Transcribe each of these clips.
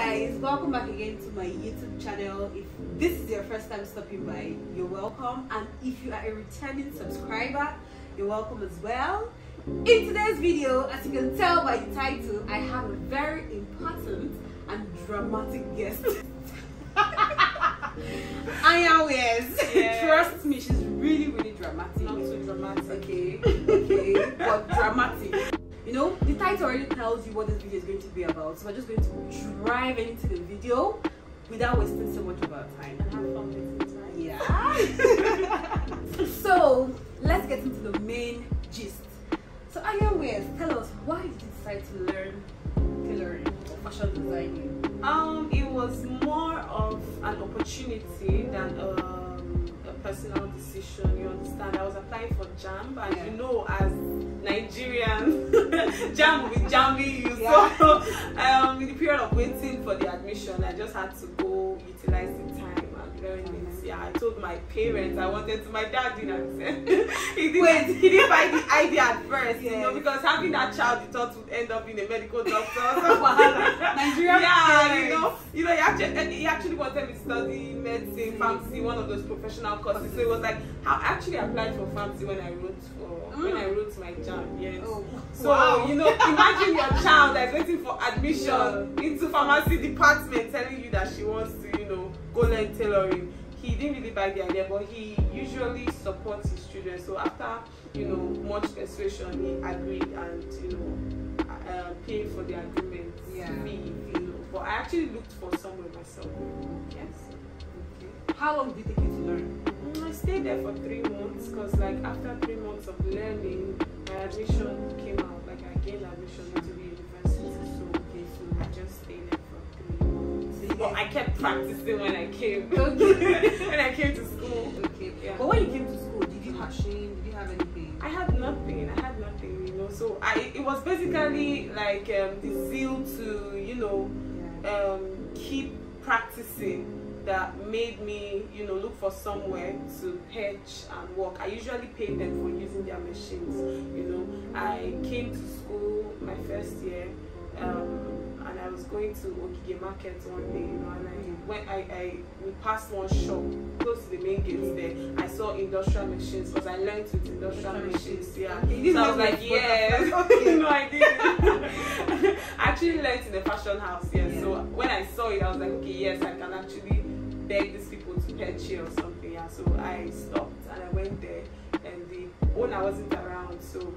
guys, welcome back again to my YouTube channel. If this is your first time stopping by, you're welcome, and if you are a returning subscriber, you're welcome as well. In today's video, as you can tell by the title, I have a very important and dramatic guest. Anya wears. Yeah. Trust me, she's really dramatic. Not too dramatic. Okay, but dramatic. You know, the title already tells you what this video is going to be about, so we're just going to drive into the video without wasting so much of our time. And have fun with it, right? Yeah. So, let's get into the main gist. So, Anya wears, tell us, why did you decide to learn tailoring or fashion designing? It was more of an opportunity than a personal decision. You understand? I was applying for JAMB, and you know, as Nigerian, JAMB will be jamming you. Yeah. So, in the period of waiting for the admission, I just had to go utilize the time and learn it. Yeah, I told my parents I wanted to. My dad didn't accept. he didn't buy the idea at first, you know, because having that child, he thought would end up being a medical doctor. Nigerian, yeah, you know, he actually wanted me to study medicine, pharmacy, one of those professional courses. So it was like, I actually applied for pharmacy when I wrote my JAMB. Yes. Oh, so wow. You know, imagine your child that's waiting for admission into pharmacy department, telling you that she wants to, you know, go learn tailoring. He didn't really buy the idea, but he usually supports his children. So after, you know, much persuasion, he agreed and, you know, paid for the agreement fee. You know, but I actually looked for somewhere myself. Yes. Okay. How long did it take you to learn? I stayed there for 3 months, because like after 3 months of learning, my admission came out. Like I gained admission into the university. So I just stayed there for 3 months. But I kept practicing when I came. Okay. When I came to school. Okay. Yeah. But when you came to school, did you have machine? Did you have anything? I had nothing, you know. So it was basically like the zeal to, you know, keep practicing that made me, you know, look for somewhere to pitch and work. I usually paid them for using their machines. You know, I came to school my first year, and I was going to Okige Market one day, you know, and we passed one shop close to the main gates there. I saw industrial machines, because I learned with industrial machines. Yeah, so I was like, yes. No, I didn't. I actually learned in a fashion house. Yes. Yeah. So when I saw it, I was like, okay, yes, I can actually beg these people to pet here or something. Yeah. So I stopped and I went there, and the owner wasn't around, so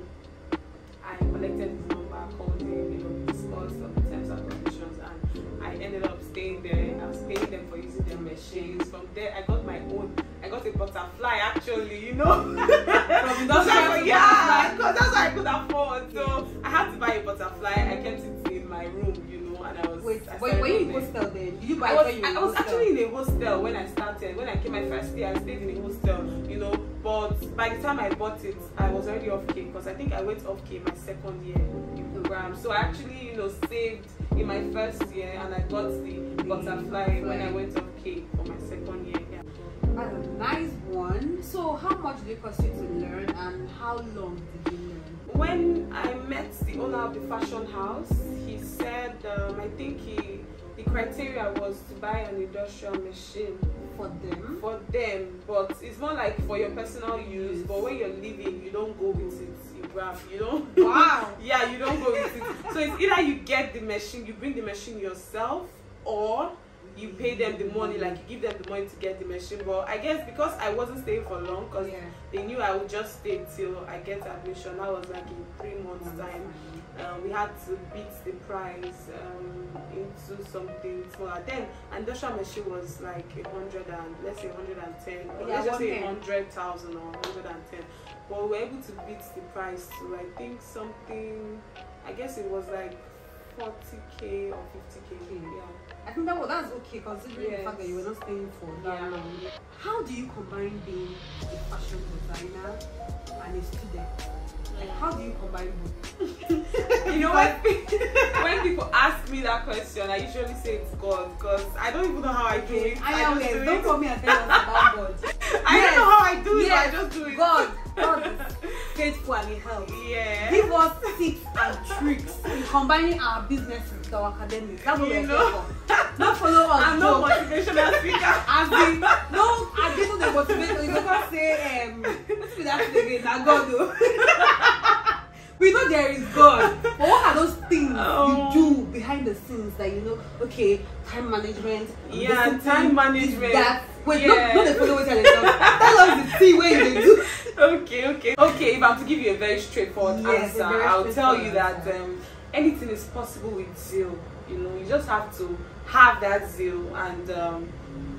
I collected his number, called him, you know, discussed the terms and conditions, and I ended up staying there. I was paying them for using their machines. From there, I got my own. I got a butterfly, actually, you know. From industrial, yeah, because that's what I could afford. So I had to buy a butterfly. I kept it in my room, you know, and I was. Wait, were you in hostel then? Did you buy it? I was actually in a hostel when I started. When I came my first year, I stayed in a hostel, you know. But by the time I bought it, I was already off K, because I think I went off K my second year in program. So I actually, you know, saved in my first year, and I got the butterfly when I went off K for my second year. Yeah. That's a nice one. So how much did it cost you to learn, and how long did you learn? When I met the owner of the fashion house, he said, I think the criteria was to buy an industrial machine for them, but it's more like for your personal use. But when you're leaving, you don't go with it. You grab, you don't. Wow. Yeah, you don't go with it. So it's either you get the machine, you bring the machine yourself, or you pay them the money, like you give them the money to get the machine. But I guess because I wasn't staying for long, because they knew I would just stay till I get admission. That was like in 3 months time. We had to beat the price into something smaller. Then industrial machine was like 100 and let's say 110. Or let's just say 100,000 or 110. But we were able to beat the price to, I think, something. I guess it was like 40K or 50K. Yeah. I think that's okay, considering the fact that you were not staying for that long. How do you combine being a fashion designer and a student? Like, how do you combine both? You know what? When people ask me that question, I usually say it's God, because I don't even know how I do it. Don't call me and tell us about God. I don't know how I do it, but I just do it. God is faithful and He helps. Yeah. Give us tips and tricks in combining our business with our academics. That's what we're here for. Not follow us. I'm no motivational speaker. As in, no, I didn't know the motivation. You never say, let's be that thing again. Now God, though. We know there is God. But what are those things you do behind the scenes that you know? Okay, time management. Yeah, time management. That. Wait, not the followers tell themselves. Tell us the tea where you do. Okay. If I'm to give you a very straightforward answer, I'll tell you that anything is possible with zeal. You know, you just have to have that zeal, and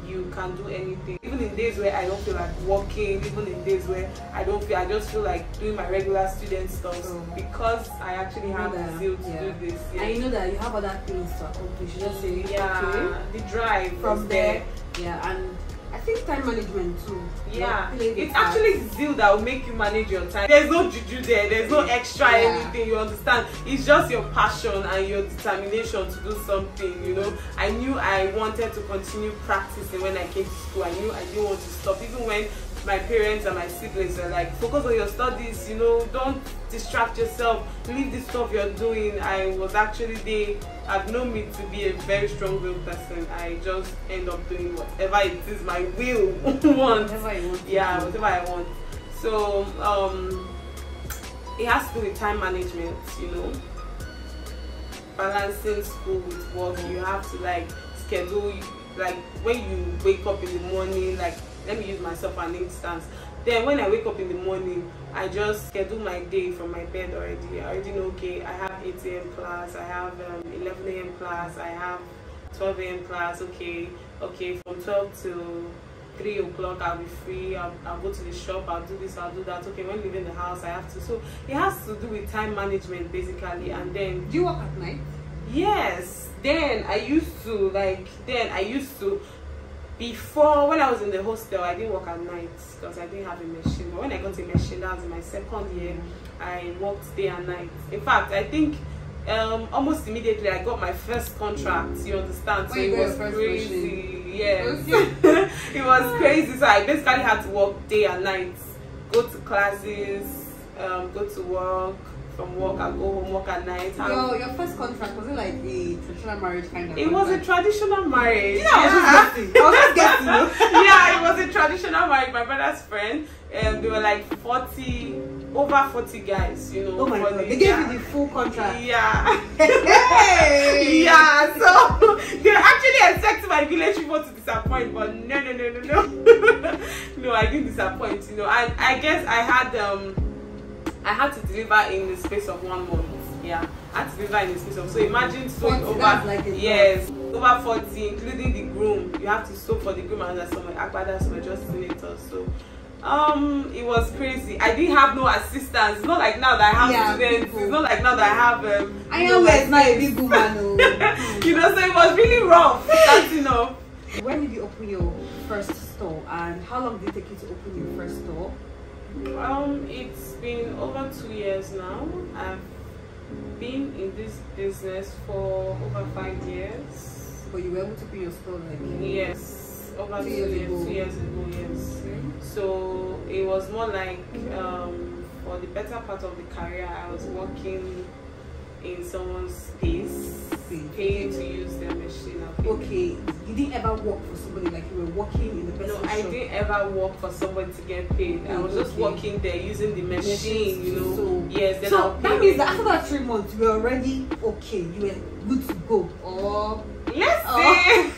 you can do anything. Even in days where I don't feel like working, even in days where I just feel like doing my regular student stuff, because I actually have the zeal to do this. Yeah. And you know that you have other things to accomplish. You just say, the drive from there. Yeah, and I think time management too. Yeah, it's actually zeal that will make you manage your time. There's no juju there, there's no extra anything, you understand? It's just your passion and your determination to do something, you know. I knew I wanted to continue practicing when I came to school. I knew I didn't want to stop, even when my parents and my siblings were like, focus on your studies, you know, don't distract yourself, leave the stuff you're doing. I was actually, they have known me to be a very strong-willed person. I just end up doing whatever it is my will wants. Whatever you want. Yeah, whatever I want. So it has to do with time management, you know, balancing school with work. You have to like schedule, like when you wake up in the morning, like let me use myself as an instance. Then when I wake up in the morning, I just schedule my day from my bed already. I already know, okay, I have 8 a.m. class, I have 11 a.m. class, I have 12 a.m. class. Okay, from 12 to 3 o'clock I'll be free. I'll go to the shop, I'll do this, I'll do that. Okay, when leaving the house I have to. So it has to do with time management basically. And then, do you work at night? Yes. Then I used to before, when I was in the hostel, I didn't work at night because I didn't have a machine. But when I got a machine, that was in my second year, I worked day and night. In fact, I think almost immediately I got my first contract, you understand? So it was crazy. Yes. It was crazy. So I basically had to work day and night, go to classes, go to work. From work, I'll go home, work at night. Your first contract, was it like a traditional marriage kind of? It was a traditional marriage. Yeah, I was just guessing. Yeah, it was a traditional marriage. My brother's friend, they were like over 40 guys, you know. Oh my God, they gave you the full contract. Yeah. Hey! Yeah, so they actually expected my village people to disappoint, but no. No, I didn't disappoint, you know. And I guess I had to deliver in the space of 1 month. Yeah, I had to deliver in the space of, so imagine sewing over, like over 40, including the groom. You have to sew for the groom and some akbadas were just senators. So it was crazy. I didn't have no assistance. It's not like now that I have students. It's not like now that I have I know it's not a big woman. You know, so it was really rough starting off. When did you open your first store, and how long did it take you to open your first store? It's been over 2 years now. I've been in this business for over 5 years. But you were able to open your store like? Yes, over 2 years ago. 2 years ago, yes. So it was more like for the better part of the career, I was working in someone's space, paying to use their machine. Okay, you didn't ever work for somebody, like you were working in the person's shop? No, I didn't ever work for somebody to get paid. I was just working there using the machine, you know. So, yes, then so that means that after that 3 months, you were already okay, you were good to go. Or let's say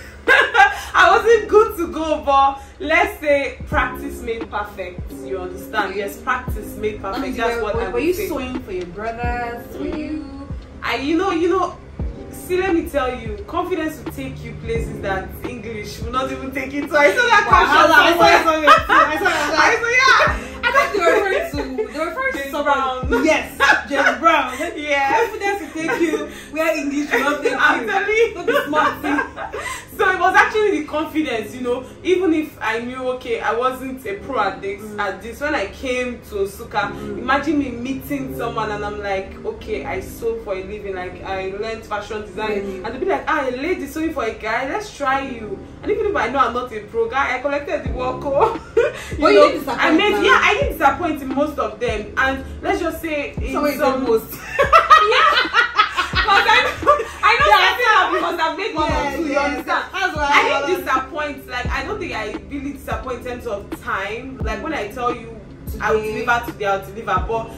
I wasn't good to go, but let's say practice made perfect. You understand? Yes, practice made perfect. That's what I would say. Were you sewing for your brothers? Were you? You know, see, let me tell you, confidence will take you places that English will not even take you to. I saw that caption. I thought they were referring to someone. Yes, James Brown. Yeah. Confidence will take you where English will not take you. I'm telling you. Don't be smart. So it was actually the confidence, you know, even if I knew, okay, I wasn't a pro at this, when I came to Nsukka, imagine me meeting someone and I'm like, okay, I sew for a living, like I learned fashion design, and they'll be like, a lady sewing for a guy, let's try you. And even if I know I'm not a pro guy, I collected the work. You didn't disappoint. I didn't disappoint in most of them, and let's just say in some most. I know certain have You must have made one or two. You understand? I didn't disappoint. Like, I don't think I really disappoint in terms of time. Like, when I tell you I will deliver today, I'll deliver. But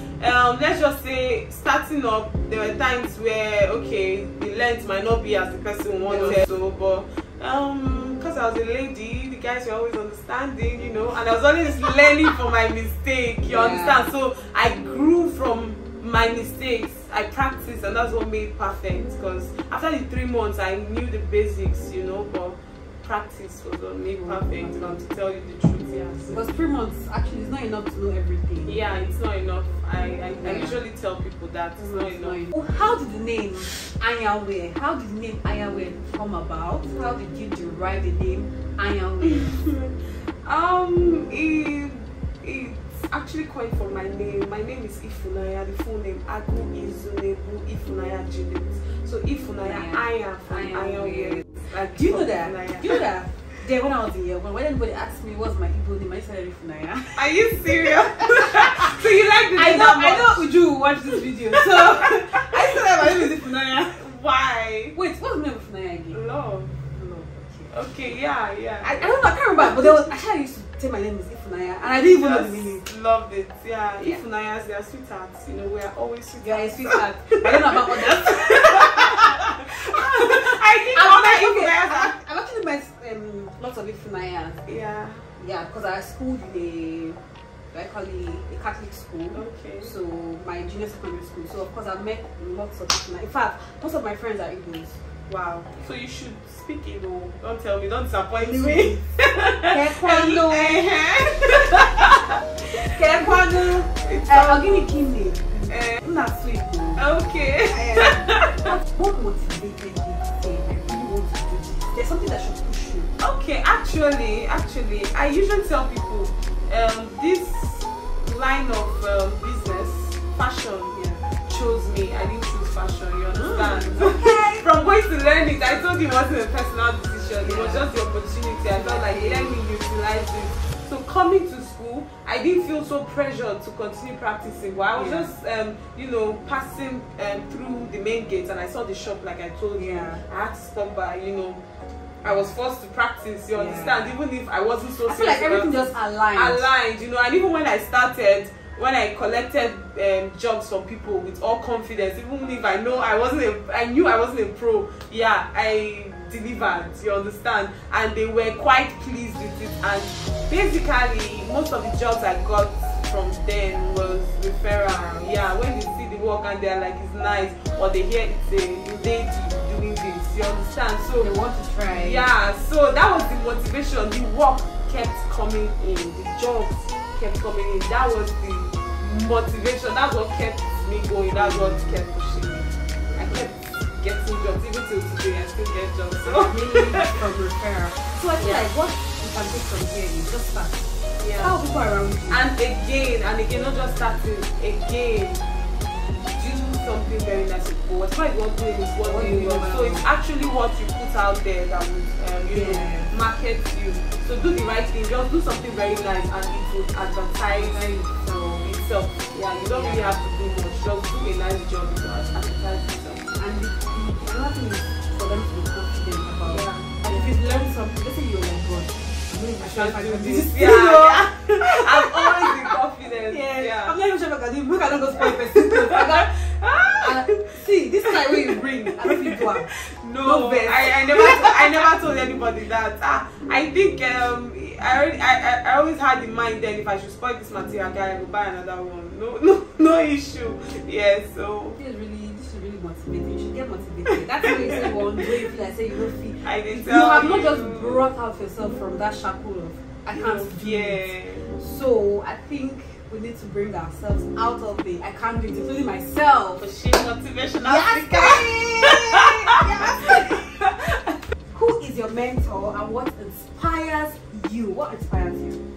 let's just say, starting up, there were times where, okay, the length might not be as the person wanted. So, but because I was a lady, the guys were always understanding, you know, and I was always learning from my mistake. You understand? So I grew from my mistakes. I practiced, and that's what made perfect. Because after the 3 months, I knew the basics, you know, but practice was what made perfect. To tell you the truth, yes. Because 3 months actually is not enough to know everything. Yeah, it's not enough. I usually tell people that it's not enough. Well, how did the name Anya wear? How did the name Anya wear come about? How did you derive the name Anya wear? It's actually coined from my name. My name is IFUNAYA. The full name IFUNANYA JUDITH. So IFUNAYA, Anya from Anya wear. Like, do you know that? Do you know that? Then when I was in year one, when anybody asked me what's my Igbo name, I said IFUNAYA. Are you serious? So you like the name? I know Uju will watch this video. So I said that my name is IFUNAYA. Why? Wait, what's the name of IFUNAYA again? Love. Okay, yeah. I don't know, I can't remember, but there was actually I used to say my name is IFUNAYA, and I didn't even know the meaning. Loved it, yeah. IFUNAYAs, they are sweethearts. You know, we are always sweethearts. Yeah, sweetheart. I don't know about others. I've actually met lots of IFUNAYAs. Yeah, because I schooled in a Catholic school. Okay. So my junior secondary school. So of course I've met lots of IFUNAYAs. In fact, most of my friends are Igbos. Wow. So you should speak Igbo. Don't tell me. Don't disappoint me. Kekwano. I'll give you kidney. Not sweet. Okay. What motivated you to say I really want to do this? There's something that should push you. Okay, actually, I usually tell people this line of business, fashion, chose me. I didn't choose fashion, you understand? Okay. From going to learn it, I told you it wasn't a personal decision. It was just the opportunity. I felt like let me utilize it. So coming to school, I didn't feel so pressured to continue practicing. But I was just, you know, passing through the main gate, and I saw the shop like I told you. I had to stop by, you know. I was forced to practice, you understand? Even if I wasn't so serious. I feel like everything just aligned. You know, and even when I started, when I collected jobs from people with all confidence, even if I knew I wasn't a pro, I delivered, you understand? And they were quite pleased with it. And basically, most of the jobs I got from then was referral. Yeah, when they see the work and they're like, it's nice, or they hear it's a lady doing this, you understand? So they want to try. Yeah, so that was the motivation. The work kept coming in, the jobs kept coming in. That was the motivation. That's what kept me going. That's what kept pushing me. I kept getting jobs. Even till today, I still get jobs. So from referral. So I feel like what you can take from here is just start. How people around you. And again, not just starting. Again, do something very nice. Whatever you want to do is what you want. So it's actually what you put out there that would you know, market you. So do the right thing. Just do something very nice, and it will advertise itself. Yeah, you don't really have to do much. Just do a nice job to advertise itself. And the other thing is for them to be confident about. And if you've learned something, let's say you're like, God, I can't do this. I'm always in confidence. I'm not even sure if I can do it. Look, I don't go spoil person. See, this is like what you bring. I don't feel bad. No, I never told anybody that. I think I always had in mind then if I should spoil this material, I will buy another one. No issue. Yeah, so this is really motivating. You should get motivated. That's why you say one way you feel like say you don't feel. I didn't you have not just brought out yourself from that shackle of I can't do it. So I think we need to bring ourselves out of it. I can't do it, including myself. For sheer motivation. Who is your mentor and what inspires you? What inspires you?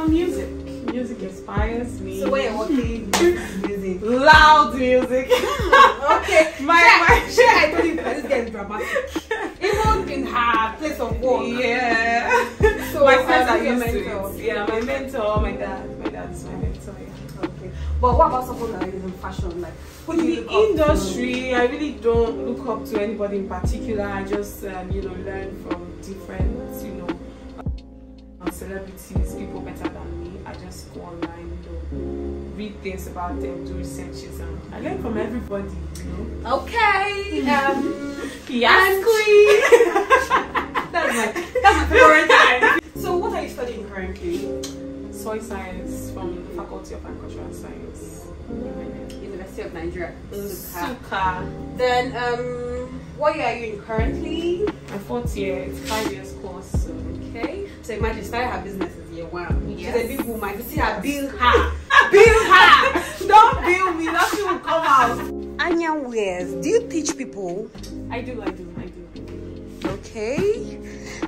Music. Music inspires me. So when you're working, music. Loud music. Okay. I told you this girl is dramatic. Even in her place of work. Yeah. So my friends are your used mentor. to it. Yeah, my mentor, my dad. My dad is my mentor. Yeah. Okay. But what about someone that is in fashion? Like, who do you look up industry, I really don't look up to anybody in particular. I just learn from different celebrities, people better than me. I just go online, read things about them, do researches, and I learn from everybody. Okay. Yes, queen. That's my favorite time. So, what are you studying currently? Soil science from the Faculty of Agricultural Science, University of Nigeria. Suka. Then, what year are you in currently? My 4th year. It's 5 years course. So. Okay. So imagine starting her business is year 1. Yes. She's a big woman. You see her, bill her. Bill her. Don't bill me. Nothing will come out. Anya wears. Do you teach people? I do. Okay.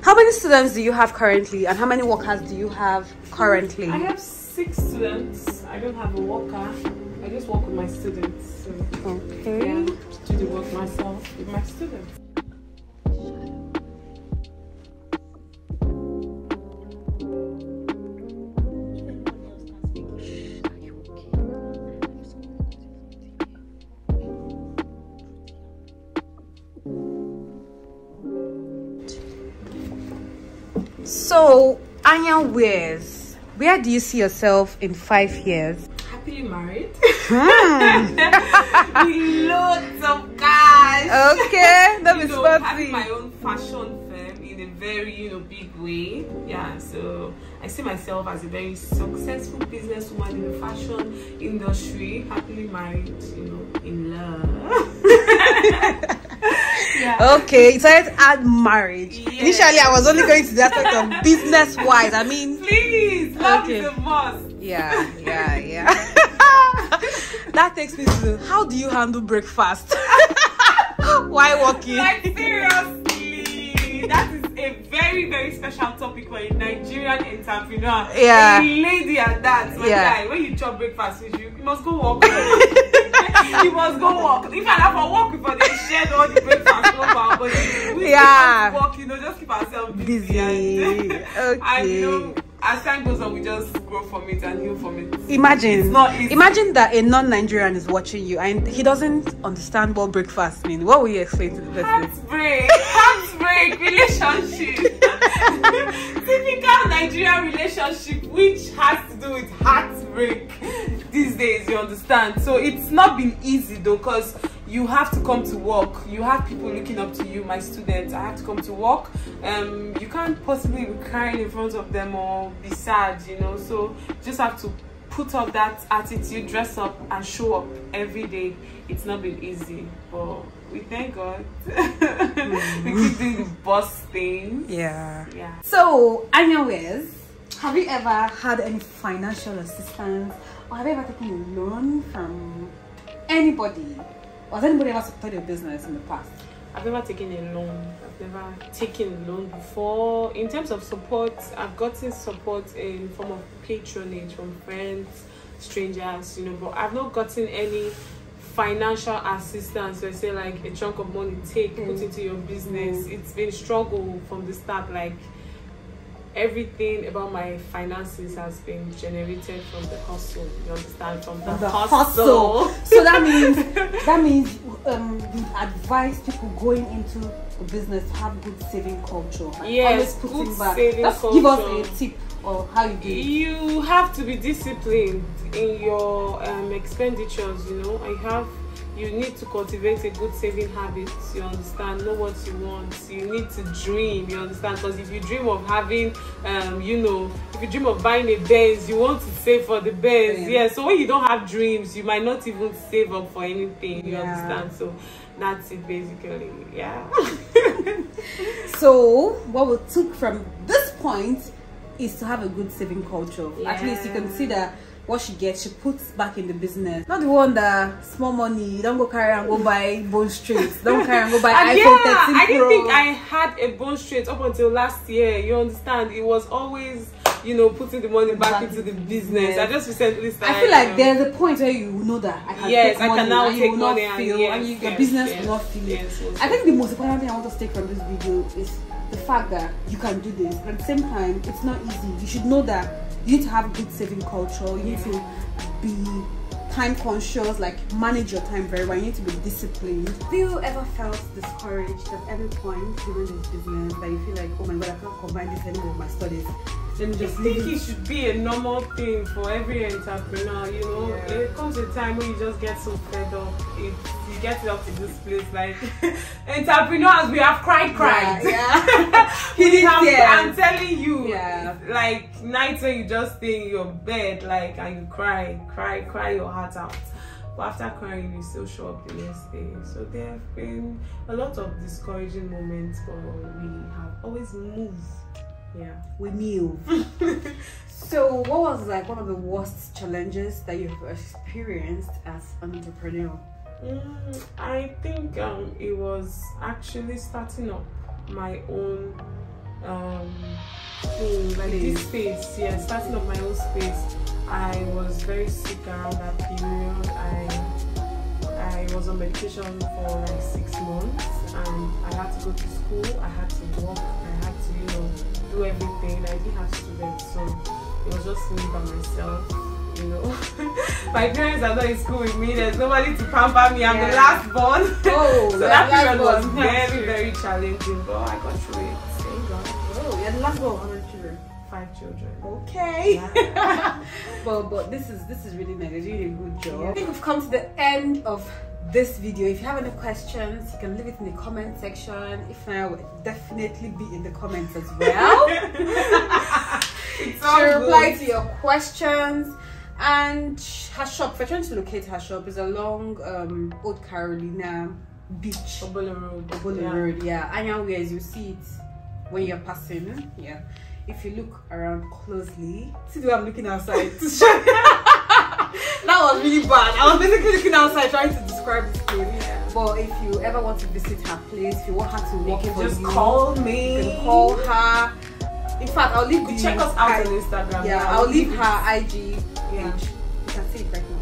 How many students do you have currently, and how many workers do you have currently? I have 6 students. I don't have a worker. I just work with my students. So, okay. Yeah, do the work myself with my students. So, Anya wears. Where do you see yourself in 5 years? Happily married. With loads of cash. Okay, that is having my own fashion firm in a very big way. Yeah, so I see myself as a very successful businesswoman in the fashion industry, happily married, in love. Yeah. Okay, so let's add marriage. Yeah. Initially, I was only going to the aspect of business-wise. I mean, please, love is a must. Yeah. That takes me to, how do you handle breakfast? Why working? Like, seriously, that is a very, very special topic for a Nigerian entrepreneur. Yeah. A lady at that. My guy, when you chop breakfast with you must go work. You must go work. If I have a work before they shared all the breakfast over, but we work, just keep ourselves busy. Okay. And as time goes on, we just grow from it and heal from it. Imagine, it's not easy. Imagine that a non-Nigerian is watching you and he doesn't understand what breakfast means. What will you explain to the person? Heartbreak, relationship. Typical Nigerian relationship, which has to do with heartbreak these days, you understand? So it's not been easy though, because you have to come to work. You have people looking up to you, my students. I have to come to work. You can't possibly be crying in front of them or be sad, so you just have to put up that attitude, dress up and show up every day. It's not been easy, but we thank God. We keep doing the boss thing. Yeah. So, Anya wears, have you ever had any financial assistance, or have you ever taken a loan from anybody? Or has anybody ever supported your business in the past? I've never taken a loan. I've never taken a loan before. In terms of support, I've gotten support in form of patronage from friends, strangers, but I've not gotten any financial assistance. So I say like a chunk of money, put into your business. It's been struggle from the start. Like, everything about my finances has been generated from the hustle. You understand? From the hustle. So that means you advise people going into a business to have good saving culture. Like, yes, good saving culture. Give us a tip or how you do it. You have to be disciplined in your expenditures. You need to cultivate a good saving habit. You understand? Know what you want. You need to dream. You understand? Because if you dream of having, if you dream of buying a Benz, you want to save for the Benz. Yeah. So when you don't have dreams, you might not even save up for anything. You understand? So that's it basically. Yeah. So what we took from this point is to have a good saving culture. At least you can see that what she gets, she puts back in the business. Not the one that small money, you don't go carry and go buy bone straight. Don't carry and go buy iPhone 13 Pro. I didn't think I had a bone straight up until last year. You understand? It was always, putting the money back into the business. I just recently started. I feel like there's a point where you know that I can take money, can now and take will money not feel, and your business will not feel it. I think the most important thing I want to take from this video is the fact that you can do this. But at the same time, it's not easy. You should know that you need to have good saving culture. You need to be time conscious, like manage your time very well. You need to be disciplined. Have you ever felt discouraged at any point during this business that you feel like, oh my god, I can't combine this anymore with my studies? Let me just leave it. It should be a normal thing for every entrepreneur, you know. Yeah. It comes a time when you just get so fed up. You get up to this place like entrepreneurs, we have cried. Yeah. I'm telling you, yeah. Like nights when you just stay in your bed, like, and you cry your heart out. But after crying, you still show up the next day. So there have been a lot of discouraging moments, but we have always moved. Yeah, we knew. So what was like one of the worst challenges that you've experienced as an entrepreneur? I think it was actually starting up my own thing, like this space. Yeah, starting up my own space. I was very sick around that period. I was on medication for like 6 months, and I had to go to school, I had to work, I had to, you know, do everything. I didn't have students, so it was just me by myself, you know. My parents are not in school with me, there's nobody to pamper me. I'm the last born. Oh, so that period was very challenging, but I got through it. Thank God. Oh, you're the last born. How many children? 5 children. Okay. Yeah. but this is really nice. You're doing a good job. Yeah. I think we've come to the end of this video. If you have any questions, you can leave it in the comment section. IFUNAYA will definitely be in the comments as well. She'll reply to your questions. And her shop, if you're trying to locate her shop, is along Old Carolina Beach, Obolo Road. Road, yeah. Anya wears, you see it when you're passing. Yeah, if you look around closely, see the way I'm looking outside. That was really bad. I was basically looking outside trying to describe this place. Yeah. But if you ever want to visit her place, if you want her to work for you, just call me. You can call her. In fact, I'll leave the check us out on Instagram. Yeah, I'll leave her IG page. Yeah. You can see it right now.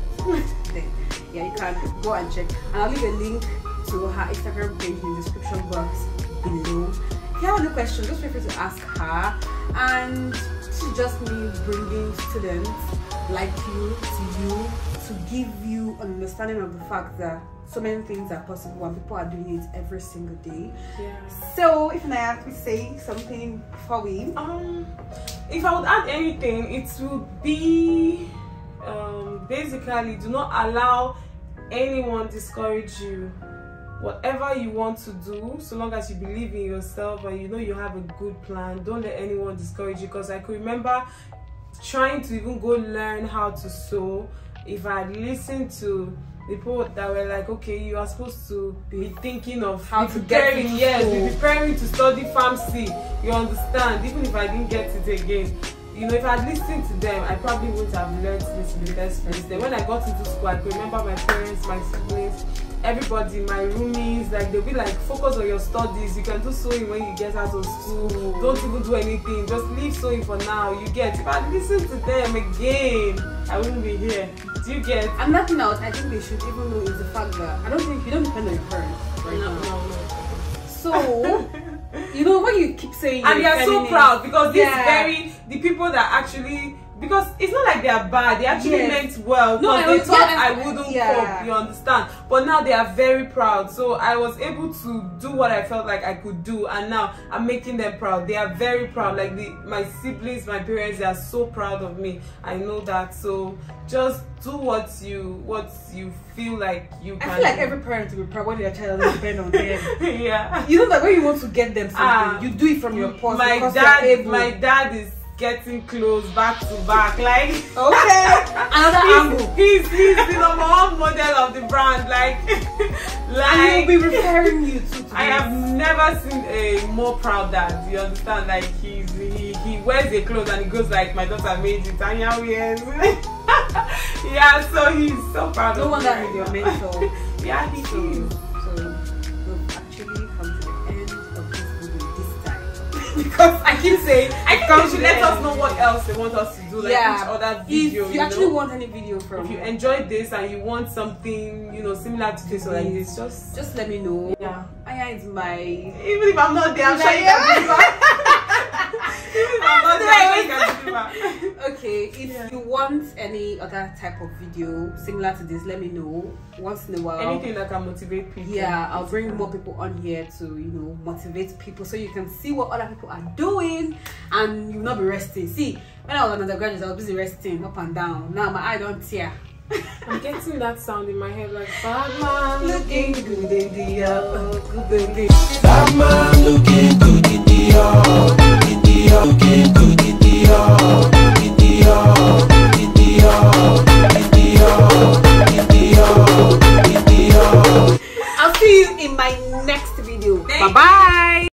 There. Yeah, you can go and check. And I'll leave a link to her Instagram page in the description box below. If you have any questions, just feel free to ask her. And this is just me bringing students like you to give you an understanding of the fact that so many things are possible and people are doing it every single day. Yeah. So if I have to say something before we if I would add anything, it would be basically, do not allow anyone discourage you. Whatever you want to do, so long as you believe in yourself and you know you have a good plan, don't let anyone discourage you. Because I could remember trying to even go learn how to sew. If I had listened to the people that were like, okay, you are supposed to be thinking of how to get it, be preparing to study pharmacy, you understand, even if I didn't get it again, you know, if I had listened to them, I probably wouldn't have learned this in the first place. Then when I got into school, I could remember my parents, my siblings, everybody, my roomies, like they'll be like, focus on your studies, you can do sewing when you get out of school, don't even do anything, just leave sewing for now. You get, if I listened to them again, I wouldn't be here. Do you get? And nothing else I think they should even know is the fact that I don't think you don't depend on your parents right now. No. So you know when you keep saying, and they are so proud because the people that actually, because it's not like they are bad, they actually meant well, because they thought I wouldn't cope, you understand, but now they are very proud. So I was able to do what I felt like I could do, and now I'm making them proud. They are very proud, like my siblings, my parents, they are so proud of me. I know that. So just do what you feel like you can. I feel like every parent will be proud when their child doesn't depend on them. Yeah, you know that when you want to get them something, you do it from your purse. My dad is getting clothes back to back, like okay, another angle. He's the number one model of the brand, like and he'll be referring you to. I have never seen a more proud dad. You understand? Like he wears a clothes and he goes like, my daughter made it, Anya wears. Yeah, so he's so proud. No wonder he's your mentor. Yeah, he is. So we've actually come to the end of this video this time. Because I keep saying, they should let us know what else they want us to do, like each other video. If you actually want any video from, if you enjoyed this and you want something, you know, similar to this or like this, just let me know. Yeah, Anya is my. Even if I'm not there, I'm sure you can deliver. Even if I'm not there, you can deliver. Okay, if you want want any other type of video similar to this, let me know. Once in a while, anything that can motivate people. Yeah, I'll bring more people on here to, you know, motivate people so you can see what other people are doing and you'll not be resting. See, when I was an undergraduate, I was busy resting up and down. Now my eye don't tear. I'm getting that sound in my head like Batman looking good in the good in the Batman looking